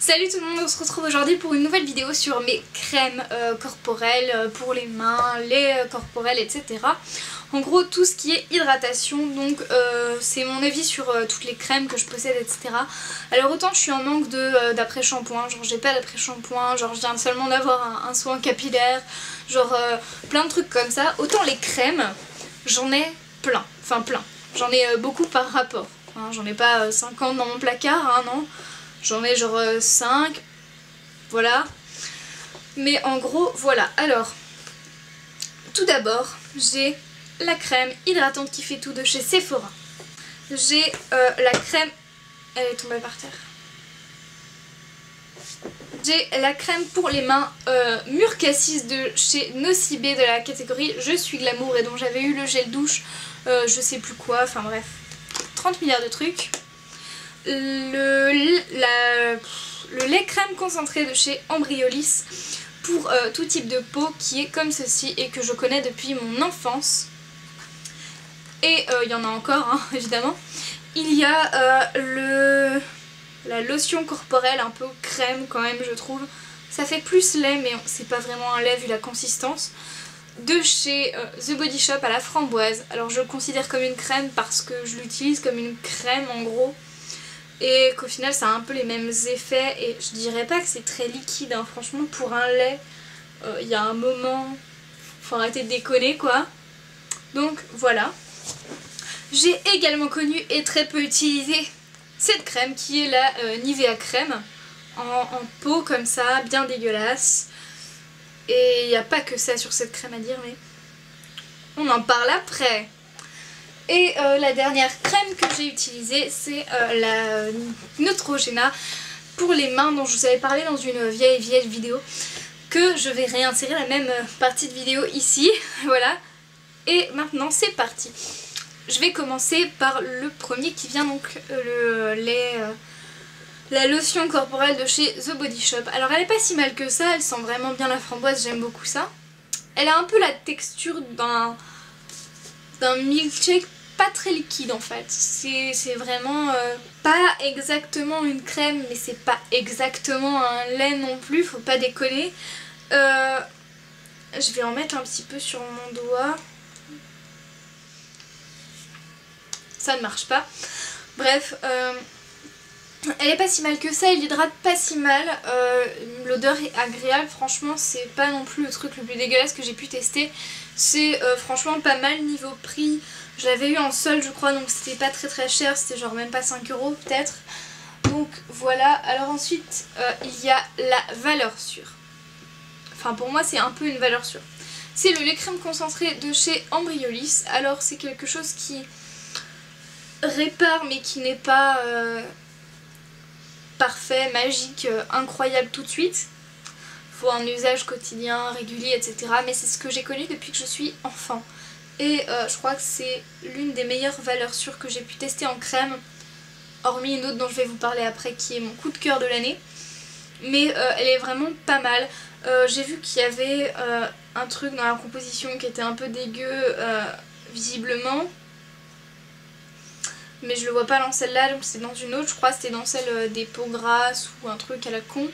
Salut tout le monde, on se retrouve aujourd'hui pour une nouvelle vidéo sur mes crèmes corporelles pour les mains, les corporelles, etc. En gros tout ce qui est hydratation, donc c'est mon avis sur toutes les crèmes que je possède, etc. Alors autant je suis en manque d'après-shampoing, genre j'ai pas d'après-shampoing, genre je viens seulement d'avoir un soin capillaire, genre plein de trucs comme ça. Autant les crèmes, j'en ai plein, j'en ai beaucoup par rapport, hein. J'en ai pas 50 dans mon placard, hein, non. J'en ai genre 5, voilà. Mais en gros, voilà. Alors, tout d'abord, j'ai la crème hydratante qui fait tout de chez Sephora. J'ai la crème... Elle est tombée par terre. J'ai la crème pour les mains Mur Cassis de chez Nocibé de la catégorie Je suis glamour et dont j'avais eu le gel douche, je sais plus quoi, enfin bref, 30 milliards de trucs. Le lait crème concentré de chez Embryolisse pour tout type de peau qui est comme ceci et que je connais depuis mon enfance. Et il y en a encore, hein, évidemment. Il y a la lotion corporelle un peu crème quand même, je trouve. Ça fait plus lait mais c'est pas vraiment un lait vu la consistance. De chez The Body Shop à la framboise. Alors je le considère comme une crème parce que je l'utilise comme une crème en gros. Et qu'au final ça a un peu les mêmes effets et je dirais pas que c'est très liquide, hein. Franchement pour un lait il y a un moment, faut arrêter de déconner quoi. Donc voilà. J'ai également connu et très peu utilisé cette crème qui est la Nivea crème en peau comme ça, bien dégueulasse. Et il n'y a pas que ça sur cette crème à dire mais on en parle après. Et la dernière crème que j'ai utilisée, c'est la Neutrogena pour les mains dont je vous avais parlé dans une vieille vidéo, que je vais réinsérer la même partie de vidéo ici, voilà. Et maintenant c'est parti. Je vais commencer par le premier qui vient donc la lotion corporelle de chez The Body Shop. Alors elle est pas si mal que ça, elle sent vraiment bien la framboise, j'aime beaucoup ça. Elle a un peu la texture d'un milkshake pas très liquide en fait, c'est vraiment pas exactement une crème mais c'est pas exactement un lait non plus, faut pas déconner. Je vais en mettre un petit peu sur mon doigt, ça ne marche pas, bref, elle est pas si mal que ça, elle hydrate pas si mal, l'odeur est agréable, franchement c'est pas non plus le truc le plus dégueulasse que j'ai pu tester, c'est franchement pas mal niveau prix. Je l'avais eu en solde je crois, donc c'était pas très cher, c'était genre même pas 5 € peut-être. Donc voilà, alors ensuite il y a la valeur sûre. Enfin pour moi c'est un peu une valeur sûre. C'est le lait crème concentré de chez Embryolisse. Alors c'est quelque chose qui répare mais qui n'est pas parfait, magique, incroyable tout de suite. Faut un usage quotidien, régulier, etc. Mais c'est ce que j'ai connu depuis que je suis enfant. Et je crois que c'est l'une des meilleures valeurs sûres que j'ai pu tester en crème, hormis une autre dont je vais vous parler après qui est mon coup de cœur de l'année. Mais elle est vraiment pas mal. J'ai vu qu'il y avait un truc dans la composition qui était un peu dégueu visiblement. Mais je le vois pas dans celle-là, donc c'est dans une autre, je crois que c'était dans celle des peaux grasses ou un truc à la con.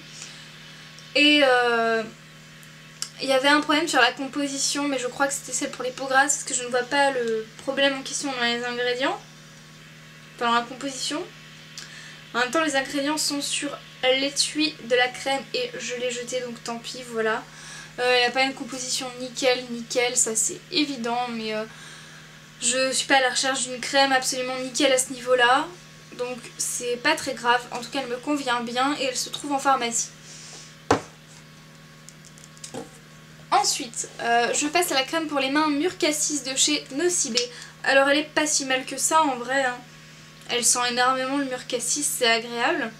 Et il y avait un problème sur la composition, mais je crois que c'était celle pour les peaux grasses parce que je ne vois pas le problème en question dans les ingrédients, dans la composition. En même temps les ingrédients sont sur l'étui de la crème et je l'ai jeté donc tant pis, voilà. Il n'y a pas une composition nickel, ça c'est évident, mais je suis pas à la recherche d'une crème absolument nickel à ce niveau là, donc c'est pas très grave. En tout cas elle me convient bien et elle se trouve en pharmacie. Ensuite, je passe à la crème pour les mains Mur Cassis de chez Nocibé. Alors elle est pas si mal que ça en vrai, hein. Elle sent énormément le Mur Cassis, c'est agréable.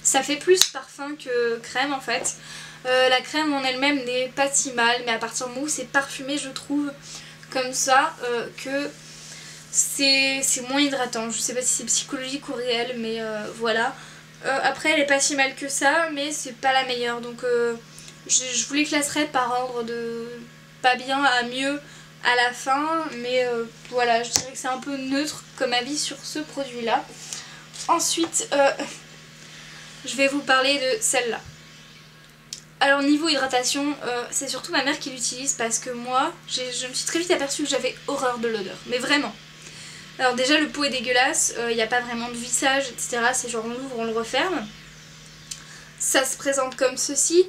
Ça fait plus parfum que crème en fait. La crème en elle-même n'est pas si mal, mais à partir du moment où c'est parfumé je trouve comme ça que c'est moins hydratant. Je sais pas si c'est psychologique ou réel, mais voilà. Après elle est pas si mal que ça, mais c'est pas la meilleure, donc je vous les classerai par ordre de pas bien à mieux à la fin, mais voilà, je dirais que c'est un peu neutre comme avis sur ce produit là. Ensuite je vais vous parler de celle-là. Alors niveau hydratation, c'est surtout ma mère qui l'utilise parce que moi, je me suis très vite aperçue que j'avais horreur de l'odeur, mais vraiment. Alors déjà le pot est dégueulasse, il n'y a pas vraiment de vissage, etc. C'est genre on l'ouvre, on le referme. Ça se présente comme ceci.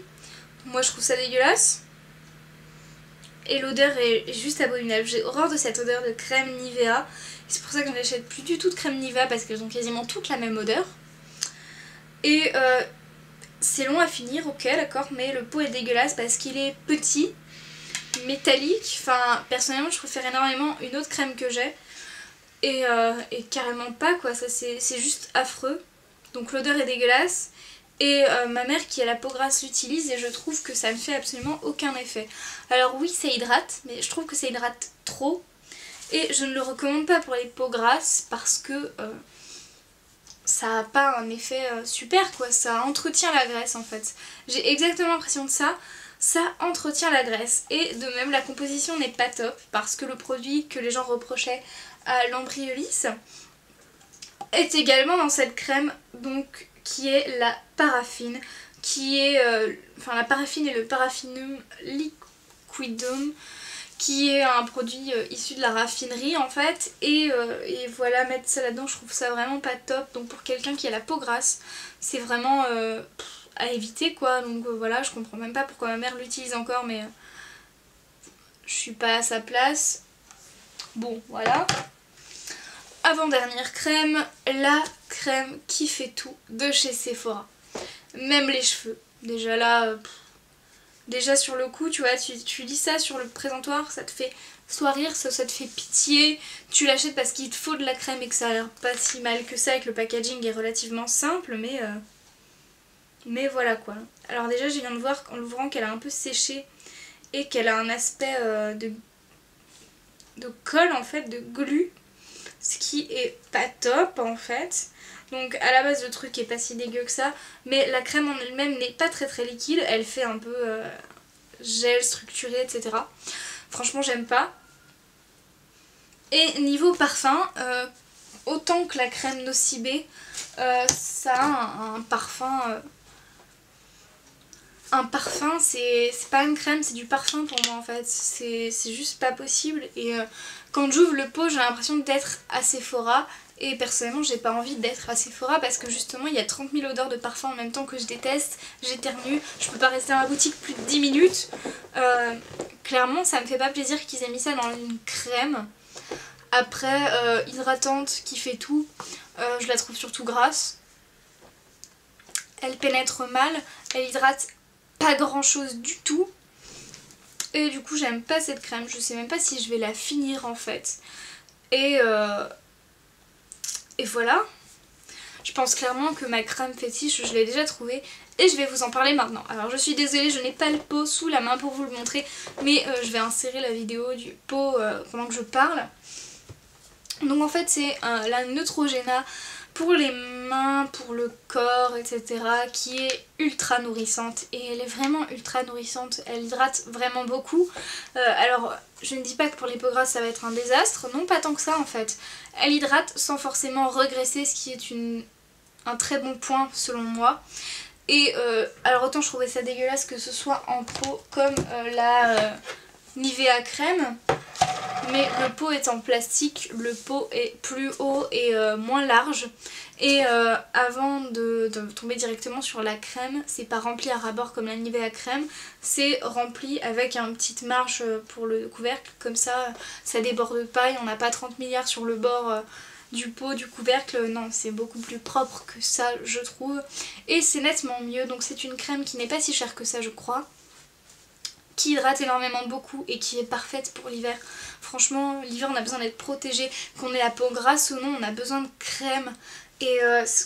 Moi je trouve ça dégueulasse. Et l'odeur est juste abominable. J'ai horreur de cette odeur de crème Nivea. C'est pour ça que je n'achète plus du tout de crème Nivea parce qu'elles ont quasiment toutes la même odeur. Et c'est long à finir, ok d'accord, mais le pot est dégueulasse parce qu'il est petit, métallique. Enfin personnellement je préfère énormément une autre crème que j'ai. Et carrément pas quoi, ça c'est juste affreux. Donc l'odeur est dégueulasse. Et ma mère qui a la peau grasse l'utilise et je trouve que ça ne fait absolument aucun effet. Alors oui ça hydrate, mais je trouve que ça hydrate trop. Et je ne le recommande pas pour les peaux grasses parce que ça n'a pas un effet super quoi. Ça entretient la graisse en fait. J'ai exactement l'impression de ça. Ça entretient la graisse. Et de même la composition n'est pas top parce que le produit que les gens reprochaient à l'Ambriolis est également dans cette crème donc qui est la paraffine, qui est enfin la paraffine et le paraffinum liquidum, qui est un produit issu de la raffinerie en fait, et voilà, mettre ça là-dedans je trouve ça vraiment pas top. Donc pour quelqu'un qui a la peau grasse c'est vraiment à éviter quoi. Donc voilà, je comprends même pas pourquoi ma mère l'utilise encore, mais je suis pas à sa place. Bon voilà. Avant-dernière crème, la crème qui fait tout de chez Sephora. Même les cheveux. Déjà là, déjà sur le coup, tu vois, tu lis ça sur le présentoir, ça te fait soit rire, soit ça te fait pitié. Tu l'achètes parce qu'il te faut de la crème et que ça a l'air pas si mal que ça et que le packaging est relativement simple, mais voilà quoi. Alors déjà, je viens de voir en l'ouvrant qu'elle a un peu séché et qu'elle a un aspect de colle en fait, de glu. Ce qui est pas top en fait. Donc à la base le truc est pas si dégueu que ça. Mais la crème en elle-même n'est pas très liquide. Elle fait un peu gel, structuré, etc. Franchement j'aime pas. Et niveau parfum, autant que la crème Nocibé, ça a un parfum... un parfum, c'est pas une crème, c'est du parfum pour moi en fait. C'est juste pas possible. Et quand j'ouvre le pot, j'ai l'impression d'être à Sephora. Et personnellement, j'ai pas envie d'être à Sephora parce que justement, il y a 30 000 odeurs de parfum en même temps que je déteste. J'éternue, je peux pas rester dans la boutique plus de 10 minutes. Clairement, ça me fait pas plaisir qu'ils aient mis ça dans une crème. Après, hydratante qui fait tout, je la trouve surtout grasse. Elle pénètre mal, elle hydrate pas grand chose du tout. Et du coup j'aime pas cette crème, je sais même pas si je vais la finir en fait. Et voilà. Je pense clairement que ma crème fétiche je l'ai déjà trouvée et je vais vous en parler maintenant. Alors je suis désolée, je n'ai pas le pot sous la main pour vous le montrer, mais je vais insérer la vidéo du pot pendant que je parle. Donc en fait c'est la Neutrogena pour les mains, pour le corps, etc. qui est ultra nourrissante. Et elle est vraiment ultra nourrissante, elle hydrate vraiment beaucoup. Alors je ne dis pas que pour les peaux grasses ça va être un désastre, non pas tant que ça en fait. Elle hydrate sans forcément regresser, ce qui est un très bon point selon moi. Et alors autant je trouvais ça dégueulasse que ce soit en pot comme la Nivea crème. Mais le pot est en plastique, le pot est plus haut et moins large. Et avant de tomber directement sur la crème, c'est pas rempli à ras-bord comme la Nivea crème, c'est rempli avec une petite marge pour le couvercle. Comme ça, ça déborde pas, il n'y en a pas 30 milliards sur le bord du pot, du couvercle. Non, c'est beaucoup plus propre que ça, je trouve. Et c'est nettement mieux, donc c'est une crème qui n'est pas si chère que ça, je crois. Qui hydrate énormément beaucoup et qui est parfaite pour l'hiver. Franchement, l'hiver on a besoin d'être protégé, qu'on ait la peau grasse ou non, on a besoin de crème. Et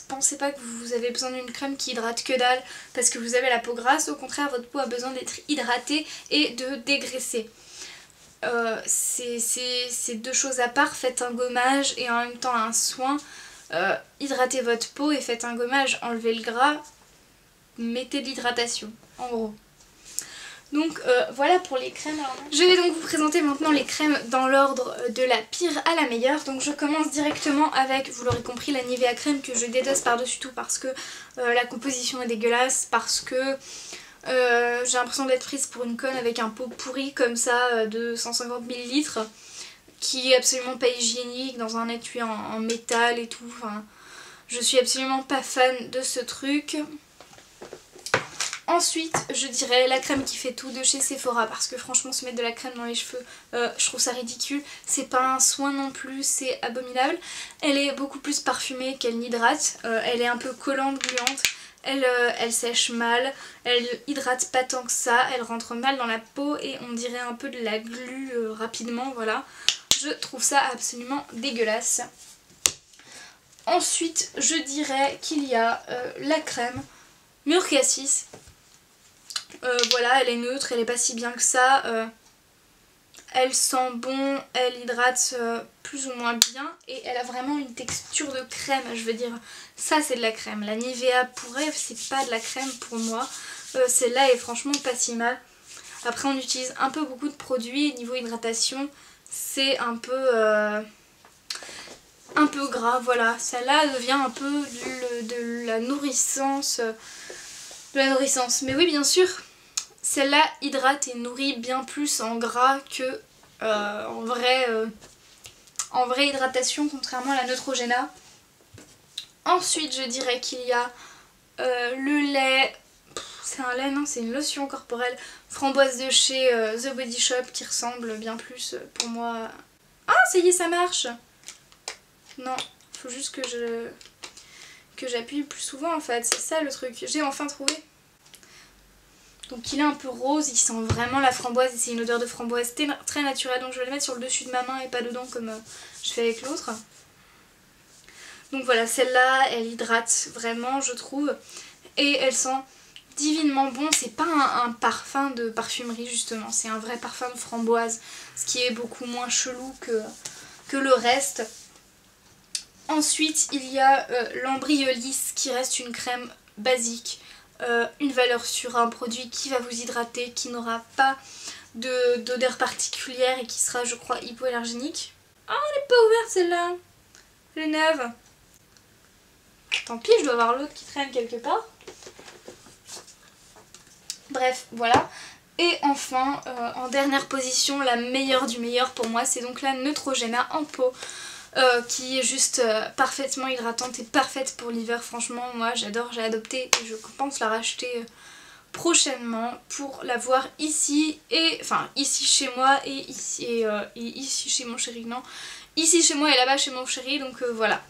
pensez pas que vous avez besoin d'une crème qui hydrate que dalle parce que vous avez la peau grasse, au contraire votre peau a besoin d'être hydratée et de dégraisser. C'est deux choses à part, faites un gommage et en même temps un soin. Hydratez votre peau et faites un gommage, enlevez le gras, mettez de l'hydratation, en gros. Donc voilà pour les crèmes. Je vais donc vous présenter maintenant les crèmes dans l'ordre de la pire à la meilleure. Donc je commence directement avec, vous l'aurez compris, la Nivea crème que je déteste par-dessus tout parce que la composition est dégueulasse, parce que j'ai l'impression d'être prise pour une conne avec un pot pourri comme ça de 150 ml qui est absolument pas hygiénique dans un étui en métal et tout. Enfin, je suis absolument pas fan de ce truc. Ensuite, je dirais la crème qui fait tout de chez Sephora parce que franchement se mettre de la crème dans les cheveux, je trouve ça ridicule. C'est pas un soin non plus, c'est abominable. Elle est beaucoup plus parfumée qu'elle n'hydrate. Elle est un peu collante, gluante. Elle sèche mal, elle hydrate pas tant que ça, elle rentre mal dans la peau et on dirait un peu de la glu rapidement, voilà. Je trouve ça absolument dégueulasse. Ensuite, je dirais qu'il y a la crème Murk-Cassis. Voilà, elle est neutre, elle est pas si bien que ça. Elle sent bon, elle hydrate plus ou moins bien et elle a vraiment une texture de crème, je veux dire, ça c'est de la crème. La Nivea pour elle, c'est pas de la crème pour moi. Celle-là est franchement pas si mal. Après on utilise un peu beaucoup de produits, niveau hydratation, c'est un peu gras, voilà. Celle-là devient un peu de la nourrissance. Mais oui, bien sûr, celle-là hydrate et nourrit bien plus en gras que en vraie hydratation, contrairement à la Neutrogena. Ensuite, je dirais qu'il y a le lait. C'est un lait, non, c'est une lotion corporelle framboise de chez The Body Shop qui ressemble bien plus pour moi. Ah, ça y est, ça marche! Non, faut juste que j'appuie plus souvent en fait, c'est ça le truc. J'ai enfin trouvé. Donc il est un peu rose, il sent vraiment la framboise et c'est une odeur de framboise très naturelle. Donc je vais le mettre sur le dessus de ma main et pas dedans comme je fais avec l'autre. Donc voilà, celle-là elle hydrate vraiment je trouve. Et elle sent divinement bon. C'est pas un parfum de parfumerie justement, c'est un vrai parfum de framboise. Ce qui est beaucoup moins chelou que le reste. Ensuite il y a l'Ambryolis qui reste une crème basique. Une valeur sur un produit qui va vous hydrater, qui n'aura pas d'odeur particulière et qui sera je crois hypoallergénique. Oh elle n'est pas ouverte celle-là, elle est neuve. Tant pis, je dois avoir l'autre qui traîne quelque part. Bref, voilà. Et enfin, en dernière position, la meilleure du meilleur pour moi, c'est donc la Neutrogena en pot. Qui est juste parfaitement hydratante et parfaite pour l'hiver. Franchement moi j'adore, j'ai adopté et je pense la racheter prochainement pour l'avoir ici et enfin ici chez moi et ici chez mon chéri, non, ici chez moi et là-bas chez mon chéri, donc voilà.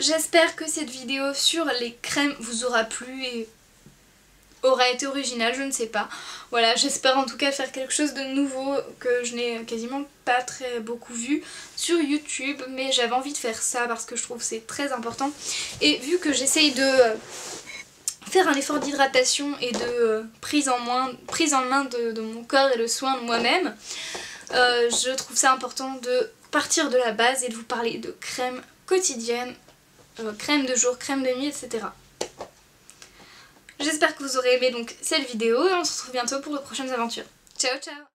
J'espère que cette vidéo sur les crèmes vous aura plu et aura été original, je ne sais pas. Voilà, j'espère en tout cas faire quelque chose de nouveau que je n'ai quasiment pas très beaucoup vu sur YouTube, mais j'avais envie de faire ça parce que je trouve que c'est très important. Et vu que j'essaye de faire un effort d'hydratation et de prise en main de mon corps et de soin de moi-même, je trouve ça important de partir de la base et de vous parler de crème quotidienne, crème de jour, crème de nuit, etc. J'espère que vous aurez aimé donc cette vidéo et on se retrouve bientôt pour de prochaines aventures. Ciao ciao!